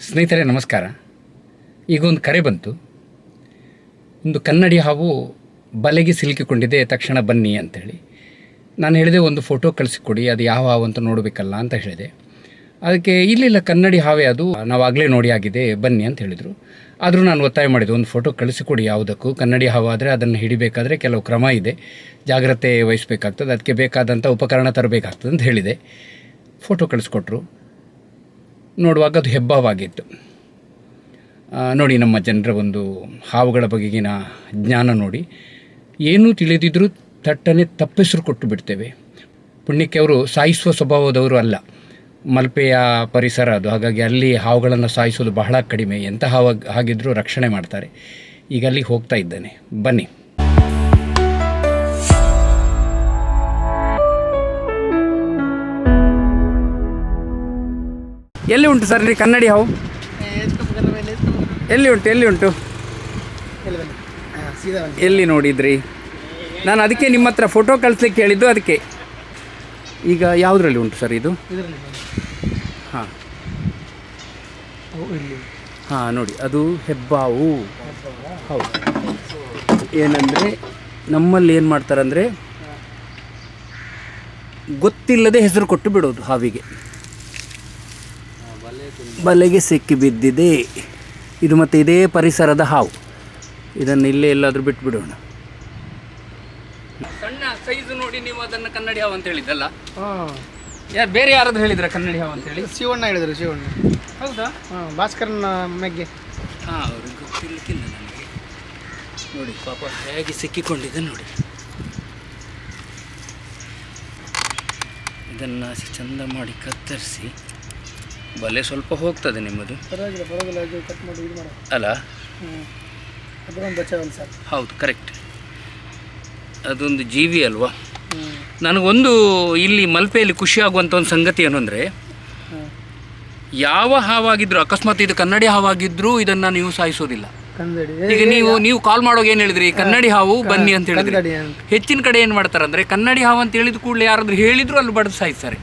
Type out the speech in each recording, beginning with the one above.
ಸ್ನೇಹಿತರೆ ನಮಸ್ಕಾರ. ಈಗೊಂದು ಕರೆ ಬಂತು. ಒಂದು ಕನ್ನಡಿ ಹಾವು ಬಲೆಗೆ ಸಿಲುಕಿಕೊಂಡಿದೆ, ತಕ್ಷಣ ಬನ್ನಿ ಅಂಥೇಳಿ. ನಾನು ಹೇಳಿದೆ ಒಂದು ಫೋಟೋ ಕಳಿಸಿಕೊಡಿ, ಅದು ಯಾವ ಹಾವು ಅಂತ ನೋಡಬೇಕಲ್ಲ ಅಂತ ಹೇಳಿದೆ. ಅದಕ್ಕೆ ಇಲ್ಲ ಕನ್ನಡಿ ಹಾವೇ ಅದು, ನಾವು ಆಗಲೇ ನೋಡಿ ಆಗಿದೆ, ಬನ್ನಿ ಅಂತ ಹೇಳಿದರು. ಆದರೂ ನಾನು ಒತ್ತಾಯ ಮಾಡಿದೆ, ಒಂದು ಫೋಟೋ ಕಳಿಸಿಕೊಡಿ. ಯಾವುದಕ್ಕೂ ಕನ್ನಡಿ ಹಾವು ಆದರೆ ಅದನ್ನು ಹಿಡಿಬೇಕಾದ್ರೆ ಕೆಲವು ಕ್ರಮ ಇದೆ, ಜಾಗ್ರತೆ ವಹಿಸಬೇಕಾಗ್ತದೆ, ಅದಕ್ಕೆ ಬೇಕಾದಂಥ ಉಪಕರಣ ತರಬೇಕಾಗ್ತದೆ ಅಂತ ಹೇಳಿದೆ. ಫೋಟೋ ಕಳಿಸ್ಕೊಟ್ರು. ನೋಡುವಾಗ ಅದು ಹೆಬ್ಬಾವಾಗಿತ್ತು. ನೋಡಿ, ನಮ್ಮ ಜನರ ಒಂದು ಹಾವುಗಳ ಬಗೆಗಿನ ಜ್ಞಾನ ನೋಡಿ. ಏನೂ ತಿಳಿದಿದ್ದರೂ ತಟ್ಟನೆ ತಪ್ಪೆಸರು ಕೊಟ್ಟು ಬಿಡ್ತೇವೆ. ಪುಣ್ಯಕ್ಕೆ ಅವರು ಸಾಯಿಸುವ ಸ್ವಭಾವದವರು ಅಲ್ಲ, ಮಲ್ಪೆಯ ಪರಿಸರ ಅದು, ಹಾಗಾಗಿ ಅಲ್ಲಿ ಹಾವುಗಳನ್ನು ಸಾಯಿಸೋದು ಬಹಳ ಕಡಿಮೆ. ಎಂಥ ಹಾಗಿದ್ದರೂ ರಕ್ಷಣೆ ಮಾಡ್ತಾರೆ. ಈಗ ಅಲ್ಲಿಗೆ ಹೋಗ್ತಾ ಇದ್ದಾನೆ, ಬನ್ನಿ. ಎಲ್ಲಿ ಉಂಟು ಸರ್ ರೀ ಕನ್ನಡಿ ಹಾವು? ಎಲ್ಲಿ ಉಂಟು ಎಲ್ಲಿ ನೋಡಿದ್ರಿ? ನಾನು ಅದಕ್ಕೆ ನಿಮ್ಮ ಹತ್ರ ಫೋಟೋ ಕಳಿಸ್ಲಿಕ್ಕೆ ಹೇಳಿದ್ದು. ಅದಕ್ಕೆ ಈಗ ಯಾವುದರಲ್ಲಿ ಉಂಟು ಸರ್ ಇದು? ಹಾಂ ಹಾಂ, ನೋಡಿ ಅದು ಹೆಬ್ಬಾವು. ಹೌದು. ಏನಂದರೆ ನಮ್ಮಲ್ಲಿ ಏನು ಮಾಡ್ತಾರಂದರೆ ಗೊತ್ತಿಲ್ಲದೆ ಹೆಸರು ಕೊಟ್ಟು ಬಿಡೋದು ಹಾವಿಗೆ. ಬಲೆಗೆ ಸಿಕ್ಕಿ ಬಿದ್ದಿದೆ ಇದು, ಮತ್ತು ಇದೇ ಪರಿಸರದ ಹಾವು. ಇದನ್ನು ಇಲ್ಲೇ ಎಲ್ಲಾದರೂ ಬಿಟ್ಬಿಡೋಣ. ಸಣ್ಣ ಸೈಜು ನೋಡಿ ನೀವು ಅದನ್ನು ಕನ್ನಡಿ ಹಾವು ಅಂತ ಹೇಳಿದ್ದಲ್ಲ? ಯಾರು ಬೇರೆ ಯಾರಾದ್ರೂ ಹೇಳಿದ್ರ ಕನ್ನಡಿ ಹಾವು ಅಂತೇಳಿ? ಶಿವಣ್ಣ ಹೇಳಿದ್ರು. ಶಿವಣ್ಣ. ಹೌದಾ? ಭಾಸ್ಕರನ ಮೆಗ್ಗೆ. ಹಾಂ, ಅವ್ರಿಗೆ ಗೊತ್ತಿರ್ಲಿಕ್ಕಿಲ್ಲ ನನಗೆ. ನೋಡಿ ಪಾಪ ಹೇಗೆ ಸಿಕ್ಕಿಕೊಂಡಿದೆ ನೋಡಿ. ಇದನ್ನು ಚಂದ ಮಾಡಿ ಕತ್ತರಿಸಿ, ಬಲೆ ಸ್ವಲ್ಪ ಹೋಗ್ತದೆ ನಿಮ್ಮದು. ಪರವಾಗಿಲ್ಲ ಕಟ್ ಮಾಡಿ ಇದು ಮಾಡಿ ಅಲ್ಲ? ಅದೊಂದು ಬಚಾವಲ್ಲ ಸರ್. ಹೌದು, ಕರೆಕ್ಟ್. ಅದೊಂದು ಜೀವಿ ಅಲ್ವಾ? ನನಗೊಂದು ಇಲ್ಲಿ ಮಲ್ಪೆಯಲ್ಲಿ ಖುಷಿಯಾಗುವಂಥ ಒಂದು ಸಂಗತಿ ಏನು ಅಂದರೆ, ಯಾವ ಹಾವಾಗಿದ್ದರೂ, ಅಕಸ್ಮಾತ್ ಇದು ಕನ್ನಡಿ ಹಾವಾಗಿದ್ದರೂ ಇದನ್ನು ನೀವು ಸಾಯಿಸೋದಿಲ್ಲ. ಈಗ ನೀವು ಕಾಲ್ ಮಾಡೋಕೆ ಏನು ಹೇಳಿದ್ರಿ? ಕನ್ನಡಿ ಹಾವು ಬನ್ನಿ ಅಂತ ಹೇಳಿದ್ರಿ. ಹೆಚ್ಚಿನ ಕಡೆ ಏನು ಮಾಡ್ತಾರೆ ಅಂದರೆ, ಕನ್ನಡಿ ಹಾವು ಅಂತ ಹೇಳಿದ ಕೂಡಲೇ ಯಾರಾದರೂ ಹೇಳಿದ್ರು ಅಲ್ಲಿ ಬಡ್ದು ಸಾಯಿಸ್ತಾರೆ.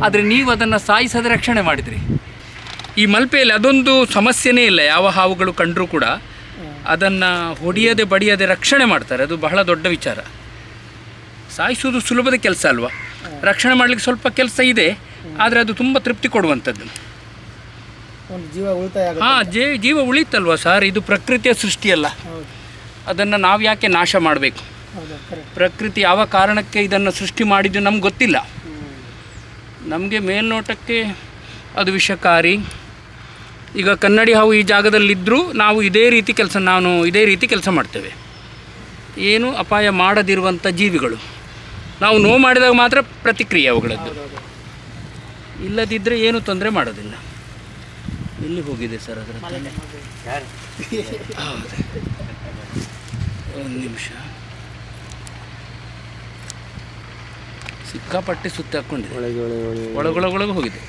ಆದರೆ ನೀವು ಅದನ್ನು ಸಾಯಿಸದೆ ರಕ್ಷಣೆ ಮಾಡಿದ್ರಿ. ಈ ಮಲ್ಪೆಯಲ್ಲಿ ಅದೊಂದು ಸಮಸ್ಯೆನೇ ಇಲ್ಲ. ಯಾವ ಹಾವುಗಳು ಕಂಡರೂ ಕೂಡ ಅದನ್ನು ಹೊಡೆಯದೆ ಬಡಿಯದೆ ರಕ್ಷಣೆ ಮಾಡ್ತಾರೆ. ಅದು ಬಹಳ ದೊಡ್ಡ ವಿಚಾರ. ಸಾಯಿಸೋದು ಸುಲಭದ ಕೆಲಸ ಅಲ್ವಾ? ರಕ್ಷಣೆ ಮಾಡಲಿಕ್ಕೆ ಸ್ವಲ್ಪ ಕೆಲಸ ಇದೆ, ಆದರೆ ಅದು ತುಂಬ ತೃಪ್ತಿ ಕೊಡುವಂಥದ್ದು. ಹಾಂ, ಜೀವ ಉಳಿತಲ್ವ ಸರ್? ಇದು ಪ್ರಕೃತಿಯ ಸೃಷ್ಟಿಯಲ್ಲ. ಅದನ್ನು ನಾವು ಯಾಕೆ ನಾಶ ಮಾಡಬೇಕು? ಪ್ರಕೃತಿ ಯಾವ ಕಾರಣಕ್ಕೆ ಇದನ್ನು ಸೃಷ್ಟಿ ಮಾಡಿದ್ದು ನಮ್ಗೆ ಗೊತ್ತಿಲ್ಲ. ನಮಗೆ ಮೇಲ್ನೋಟಕ್ಕೆ ಅದು ವಿಷಕಾರಿ. ಈಗ ಕನ್ನಡಿ ಹಾವು ಈ ಜಾಗದಲ್ಲಿದ್ದರೂ ನಾವು ಇದೇ ರೀತಿ ಕೆಲಸ ಮಾಡ್ತೇವೆ. ಏನು ಅಪಾಯ ಮಾಡದಿರುವಂಥ ಜೀವಿಗಳು. ನಾವು ನೋವು ಮಾಡಿದಾಗ ಮಾತ್ರ ಪ್ರತಿಕ್ರಿಯೆ ಅವುಗಳದ್ದು, ಇಲ್ಲದಿದ್ದರೆ ಏನೂ ತೊಂದರೆ ಮಾಡೋದಿಲ್ಲ. ಎಲ್ಲಿ ಹೋಗಿದೆ ಸರ್ ಅದರ ತಲೆ? ಹೌದು, ಒಂದು ನಿಮಿಷ. ಸಿಕ್ಕಾಪಟ್ಟೆ ಸುತ್ತ ಹಾಕ್ಕೊಂಡಿದೆ, ಒಳಗೊಳಗೆ ಹೋಗಿದೆ.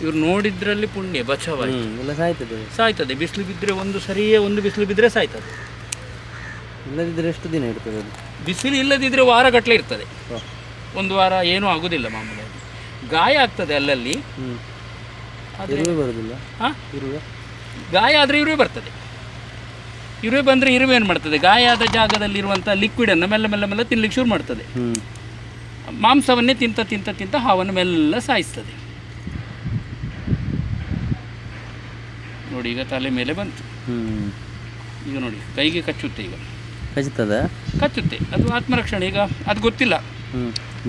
ಇವ್ರು ನೋಡಿದ್ರಲ್ಲಿ ಪುಣ್ಯ, ಬಚಾವಾಯ್ತು. ಸಾಯ್ತದೆ ಬಿಸಿಲು ಬಿದ್ದರೆ, ಒಂದು ಬಿಸಿಲು ಬಿದ್ದರೆ ಸಾಯ್ತದೆ. ಇಲ್ಲದಿದ್ದರೆ ಎಷ್ಟು ದಿನ ಇರ್ತದೆ? ಬಿಸಿಲು ಇಲ್ಲದಿದ್ದರೆ ವಾರಗಟ್ಟಲೆ ಇರ್ತದೆ. ಒಂದು ವಾರ ಏನೂ ಆಗೋದಿಲ್ಲ ಮಾಮೂಲಿಯಾಗಿ. ಗಾಯ ಆಗ್ತದೆ ಅಲ್ಲಲ್ಲಿ, ಬರೋದಿಲ್ಲ. ಹಾಂ, ಗಾಯ ಆದರೆ ಇರುವೆ ಬರ್ತದೆ. ಇರುವೆ ಬಂದರೆ ಇರುವೆ ಏನು ಮಾಡ್ತದೆ? ಗಾಯ ಆದ ಜಾಗದಲ್ಲಿರುವಂಥ ಲಿಕ್ವಿಡನ್ನು ಮೆಲ್ಲ ತಿನ್ಲಿಕ್ಕೆ ಶುರು ಮಾಡ್ತದೆ. ಮಾಂಸವನ್ನೇ ತಿಂತ ಹಾವನ್ನು ಮೆಲ್ಲ ಸಾಯಿಸ್ತದೆ. ನೋಡಿ, ಈಗ ತಲೆ ಮೇಲೆ ಬಂತು. ಈಗ ನೋಡಿ, ಕೈಗೆ ಕಚ್ಚುತ್ತೆ. ಈಗ ಕಚ್ಚುತ್ತೆ. ಅದು ಆತ್ಮರಕ್ಷಣೆ. ಈಗ ಅದು ಗೊತ್ತಿಲ್ಲ,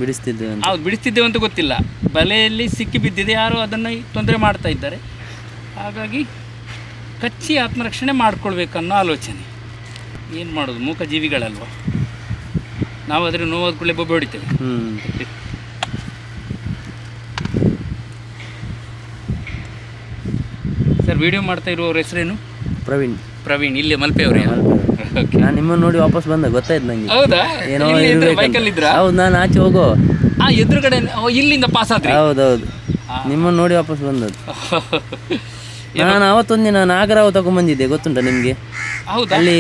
ಬಿಡಿಸ್ತಿದ್ದೇವೆ ಅಂತ ಗೊತ್ತಿಲ್ಲ. ಬಲೆಯಲ್ಲಿ ಸಿಕ್ಕಿ ಬಿದ್ದಿದೆ, ಯಾರು ಅದನ್ನು ತೊಂದರೆ ಮಾಡ್ತಾ ಇದ್ದಾರೆ. ಹಾಗಾಗಿ ಕಚ್ಚಿ ಆತ್ಮರಕ್ಷಣೆ ಮಾಡ್ಕೊಳ್ಬೇಕನ್ನೋ ಆಲೋಚನೆ. ಏನು ಮಾಡೋದು, ಮೂಕ ಜೀವಿಗಳಲ್ವ ನಾವು. ಆದರೆ ನೋವಾದ ಕೂಡಲೇ ಬೊಬ್ಬೆ ಹೊಡಿತೇವೆ. ಸರ್, ವಿಡಿಯೋ ಮಾಡ್ತಾ ಇರುವವ್ರ ಹೆಸರೇನು? ಪ್ರವೀಣ್. ಇಲ್ಲಿ ಮಲ್ಪೆಯವರೇ? ನಾನು ನಿಮ್ಮನ್ನು ನೋಡಿ ವಾಪಸ್ ಬಂದ, ಗೊತ್ತಾಯ್ತು ನಂಗೆ. ಹೌದಾ? ಏನೋ ಬೈಕಲ್ಲಿ ಇದ್ರ? ಹೌದು, ನಾನು ಆಚೆ ಹೋಗೋ ಎದುರುಗಡೆ ಇಲ್ಲಿಂದ ಪಾಸ್ ಆದ್ರಿ? ಹೌದೌದು, ನಿಮ್ಮನ್ನು ನೋಡಿ ವಾಪಸ್ ಬಂದದ್ದು. ನಾನು ಅವತ್ತೊಂದಿನ ನಾಗರಾವ್ ತಗೊಂಡ್ಬಂದಿದ್ದೆ, ಗೊತ್ತುಂಟ ನಿಮಗೆ? ಹೌದಾ? ಅಲ್ಲಿ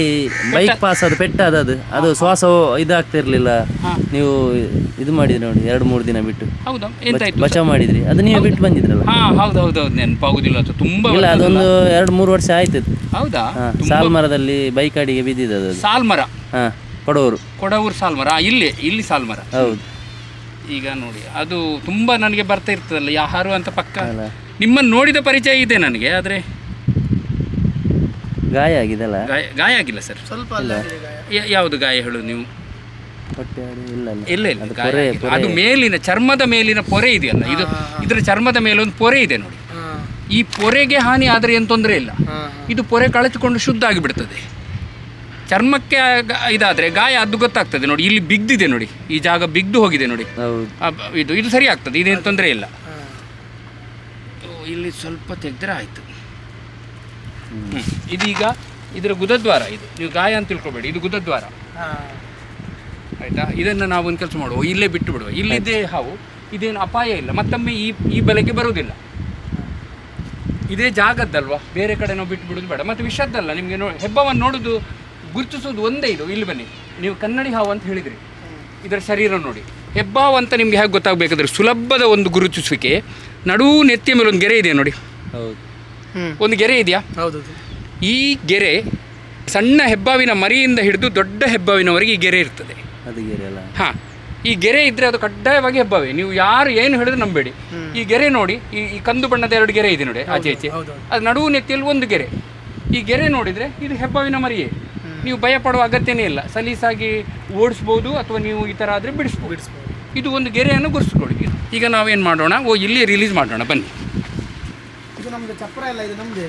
ಬೈಕ್ ಪಾಸ್ ಅದು ಪೆಟ್ಟಾದ ಅದು ಶ್ವಾಸ ಇದಾಗ್ತಿರ್ಲಿಲ್ಲ. ನೀವು ಇದು ಮಾಡಿದ್ರಿ ನೋಡಿ, 2-3 ದಿನ ಬಿಟ್ಟು ಹೌದಾ? ಎಂತಾಯ್ತು? ಬಚಾವ್ ಮಾಡಿದ್ರಿ, ಅದು ನೀವು ಬಿಟ್ಟು ಬಂದಿದ್ರಲ್ಲ? ಹೌದು ನೆನಪಾಗುದಿಲ್ಲ, ಅದು ತುಂಬಾ ಇಲ್ಲ, ಅದೊಂದು 2-3 ವರ್ಷ ಆಯ್ತು. ಹೌದಾ? ಸಾಲ್ಮರದಲ್ಲಿ ಬೈಕ್ ಅಡಿಗೆ ಬಿದ್ದಿದ್ದು ಅದು. ಸಾಲ್ಮರ? ಹಾ, ಕೊಡವರು ಸಾಲ್ಮರ. ಇಲ್ಲಿ ಸಾಲ್ಮರ. ಹೌದು. ಈಗ ನೋಡಿ, ಅದು ತುಂಬಾ ನನಗೆ ಬರ್ತಾ ಇರ್ತದಲ್ಲ ಯಾರು ಅಂತ ಪಕ್ಕ. ನಿಮ್ಮನ್ನು ನೋಡಿದ ಪರಿಚಯ ಇದೆ ನನಗೆ, ಆದ್ರೆ ಗಾಯ ಆಗಿದೆಲ್ಲ? ಗಾಯ ಆಗಿಲ್ಲ ಸರ್. ಸ್ವಲ್ಪ ಯಾವುದು ಗಾಯ ಹೇಳು ನೀವು? ಇಲ್ಲ ಪೊರೆ. ಅದು ಮೇಲಿನ ಚರ್ಮದ ಮೇಲಿನ ಪೊರೆ ಇದೆಯಲ್ಲ, ಇದರ ಚರ್ಮದ ಮೇಲೆ ಒಂದು ಪೊರೆ ಇದೆ ನೋಡಿ. ಈ ಪೊರೆಗೆ ಹಾನಿ ಆದರೆ ಏನು ತೊಂದರೆ ಇಲ್ಲ. ಇದು ಪೊರೆ ಕಳಚಿಕೊಂಡು ಶುದ್ಧ ಆಗಿಬಿಡ್ತದೆ. ಚರ್ಮಕ್ಕೆ ಇದಾದರೆ ಗಾಯ ಅದು ಗೊತ್ತಾಗ್ತದೆ ನೋಡಿ. ಇಲ್ಲಿ ಬಿಗ್ದಿದೆ ನೋಡಿ, ಈ ಜಾಗ ಬಿಗ್ದು ಹೋಗಿದೆ ನೋಡಿ. ಇದು ಸರಿ ಆಗ್ತದೆ, ಇದೇನು ತೊಂದರೆ ಇಲ್ಲ. ಇಲ್ಲಿ ಸ್ವಲ್ಪ ತೆಗೆದ್ರೆ ಆಯಿತು. ಇದೀಗ ಇದರ ಗುದದ್ವಾರ, ಇದು ನೀವು ಗಾಯ ಅಂತ ತಿಳ್ಕೊಬೇಡಿ, ಇದು ಗುದದ್ವಾರ ಆಯಿತಾ. ಇದನ್ನು ನಾವು ಒಂದು ಕೆಲಸ ಮಾಡುವ, ಇಲ್ಲೇ ಬಿಟ್ಟು ಬಿಡುವ. ಇಲ್ಲಿದ್ದೇ ಹಾವು, ಇದೇನು ಅಪಾಯ ಇಲ್ಲ, ಮತ್ತೊಮ್ಮೆ ಈ ಬಲೆಗೆ ಬರುವುದಿಲ್ಲ. ಇದೇ ಜಾಗದ್ದಲ್ವಾ, ಬೇರೆ ಕಡೆ ನಾವು ಬಿಟ್ಟು ಬಿಡೋದು ಬೇಡ. ಮತ್ತು ವಿಷದ್ದಲ್ಲ, ನಿಮಗೆ ಹೆಬ್ಬವನ್ನು ನೋಡೋದು ಗುರುತಿಸೋದು ಒಂದೇ. ಇದು ಇಲ್ಲಿ ಬನ್ನಿ, ನೀವು ಕನ್ನಡಿ ಹಾವು ಅಂತ ಹೇಳಿದ್ರಿ, ಇದರ ಶರೀರ ನೋಡಿ. ಹೆಬ್ಬಾವು ಅಂತ ನಿಮಗೆ ಹೇಗೆ ಗೊತ್ತಾಗಬೇಕಾದ್ರೆ ಸುಲಭದ ಒಂದು ಗುರುತಿಸುವಿಕೆ. ನಡುವು ನೆತ್ತಿಯ ಮೇಲೆ ಒಂದು ಗೆರೆ ಇದೆ ನೋಡಿ. ಹೌದು, ಒಂದು ಗೆರೆ ಇದೆಯಾ? ಹೌದು. ಈ ಗೆರೆ ಸಣ್ಣ ಹೆಬ್ಬಾವಿನ ಮರಿಯಿಂದ ಹಿಡಿದು ದೊಡ್ಡ ಹೆಬ್ಬಾವಿನವರೆಗೆ ಈ ಗೆರೆ ಇರ್ತದೆ. ಅದು ಗೆರೆ ಅಲ್ಲ? ಹಾಂ, ಈ ಗೆರೆ ಇದ್ದರೆ ಅದು ಕಡ್ಡಾಯವಾಗಿ ಹೆಬ್ಬಾವೆ. ನೀವು ಯಾರು ಏನು ಹೇಳಿದ್ರು ನಂಬೇಡಿ. ಈ ಗೆರೆ ನೋಡಿ, ಈ ಕಂದು ಬಣ್ಣದ 2 ಗೆರೆ ಇದೆ ನೋಡಿ ಆಚೆ ಈಚೆ. ಅದು ನಡುವು ನೆತ್ತಿಯಲ್ಲಿ ಒಂದು ಗೆರೆ. ಈ ಗೆರೆ ನೋಡಿದರೆ ಇದು ಹೆಬ್ಬಾವಿನ ಮರಿಯೇ. ನೀವು ಭಯ ಪಡುವ ಅಗತ್ಯನೇ ಇಲ್ಲ. ಸಲೀಸಾಗಿ ಓಡಿಸ್ಬೋದು, ಅಥವಾ ನೀವು ಈ ಥರ ಆದರೆ ಬಿಡಿಸ್ಬೋದು. ಇದು ಒಂದು ಗೆರೆಯನ್ನು ಗುರುಸ್ಕೊಳ್ಳಿ. ಈಗ ನಾವೇನು ಮಾಡೋಣ, ಇಲ್ಲಿ ರಿಲೀಸ್ ಮಾಡೋಣ ಬನ್ನಿ. ಇದು ನಮ್ದು ಚಪ್ರ ಎಲ್ಲ, ಇದು ನಮ್ದೇ.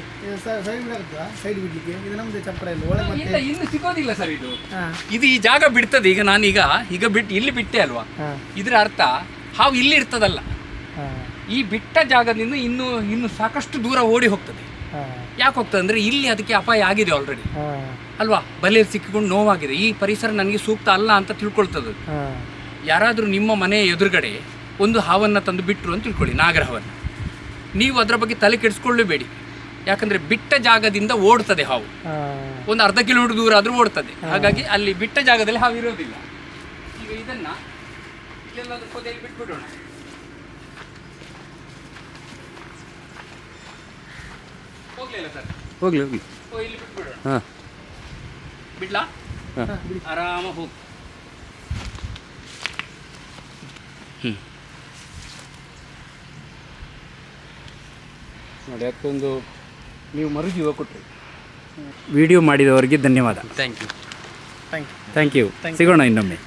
ಸೈಡ್ ಬಿಡ್ಲಿಕ್ಕೆ ಇದು ನಮ್ದೇ ಚಪ್ರ ಎಲ್ಲ. ಒಳಗೆ ಇಲ್ಲ, ಇನ್ನು ಸಿಗೋದಿಲ್ಲ ಸರ್ ಇದು ಈ ಜಾಗ ಬಿಡ್ತದೆ. ಈಗ ನಾನೀಗ ಇಲ್ಲಿ ಬಿಟ್ಟೆ ಅಲ್ವಾ, ಇದರ ಅರ್ಥ ಹಾವು ಇಲ್ಲಿ ಇರ್ತದಲ್ಲ. ಈ ಬಿಟ್ಟ ಜಾಗದಿಂದ ಇನ್ನು ಸಾಕಷ್ಟು ದೂರ ಓಡಿ ಹೋಗ್ತದೆ. ಯಾಕೆ ಹೋಗ್ತದೆ ಅಂದರೆ ಇಲ್ಲಿ ಅದಕ್ಕೆ ಅಪಾಯ ಆಗಿದೆ ಆಲ್ರೆಡಿ ಅಲ್ವಾ. ಬಲೆಯಲ್ಲಿ ಸಿಕ್ಕಿಕೊಂಡು ನೋವಾಗಿದೆ. ಈ ಪರಿಸರ ನನಗೆ ಸೂಕ್ತ ಅಲ್ಲ ಅಂತ ತಿಳ್ಕೊಳ್ತದೆ. ಯಾರಾದರೂ ನಿಮ್ಮ ಮನೆಯ ಎದುರುಗಡೆ ಒಂದು ಹಾವನ್ನು ತಂದು ಬಿಟ್ಟರು ಅಂತ ತಿಳ್ಕೊಳ್ಳಿ, ನಾಗರಹಾವನ್ನು. ನೀವು ಅದರ ಬಗ್ಗೆ ತಲೆ ಕೆಡಿಸ್ಕೊಳ್ಳಬೇಡಿ. ಯಾಕಂದರೆ ಬಿಟ್ಟ ಜಾಗದಿಂದ ಓಡ್ತದೆ ಹಾವು. ಒಂದು ಅರ್ಧ ಕಿಲೋಮೀಟರ್ ದೂರ ಆದರೂ ಓಡ್ತದೆ. ಹಾಗಾಗಿ ಅಲ್ಲಿ ಬಿಟ್ಟ ಜಾಗದಲ್ಲಿ ಹಾವು ಇರೋದಿಲ್ಲ. ಈಗ ಇದನ್ನು ಎಲ್ಲಾದರೂ ಪೊದೆಯಲ್ಲಿ ಬಿಟ್ಬಿಡೋಣ. ಹೋಗ್ಲಿಲ್ಲ ಸರ್? ಹೋಗ್ಲಿ. ಇಲ್ಲಿ ಬಿಟ್ಬಿಡೋಣ. ಹಾಂ, ಬಿಡ್ಲಾ? ಆರಾಮ ಹೋಗಿ. ನೋಡಿ, ಅದಕ್ಕೊಂದು ನೀವು ಮರುಜೀವ ಕೊಟ್ಟರು. ವಿಡಿಯೋ ಮಾಡಿದವರಿಗೆ ಧನ್ಯವಾದ. Thank you. Thank you. ಸಿಗೋಣ ಇನ್ನೊಮ್ಮೆ.